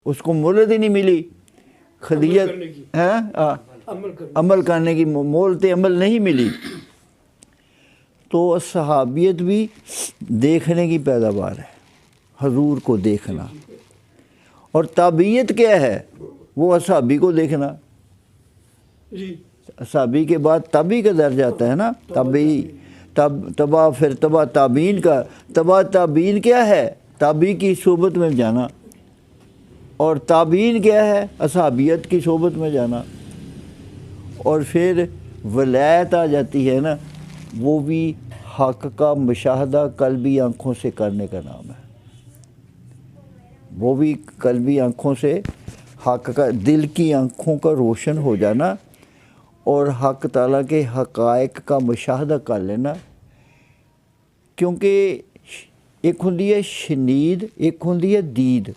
اس کو مہلت ہی نہیں ملی خدیجہ عمل کرنے کی مہلت عمل نہیں ملی. تو صحابیت بھی دیکھنے کی پیداوار ہے، حضور کو دیکھنا. اور تابعیت کیا ہے؟ وہ اصحابی کو دیکھنا. اصحابی کے بعد تابعی کا درجہ آتا ہے نا، تابعی تبع، پھر تبع تابعین کا. تبع تابعین کیا ہے؟ تابعی کی صحبت میں جانا. اور تابعین کیا ہے؟ اصحابیت کی صحبت میں جانا. اور پھر ولایت آ جاتی ہے نا، وہ بھی حق کا مشاہدہ قلبی آنکھوں سے کرنے کا نام ہے. وہ بھی قلبی آنکھوں سے حق کا، دل کی آنکھوں کا روشن ہو جانا اور حق تعالیٰ کے حقائق کا مشاہدہ کر لینا. کیونکہ ایک ہوندی ہے شنید، ایک ہوندی ہے دید.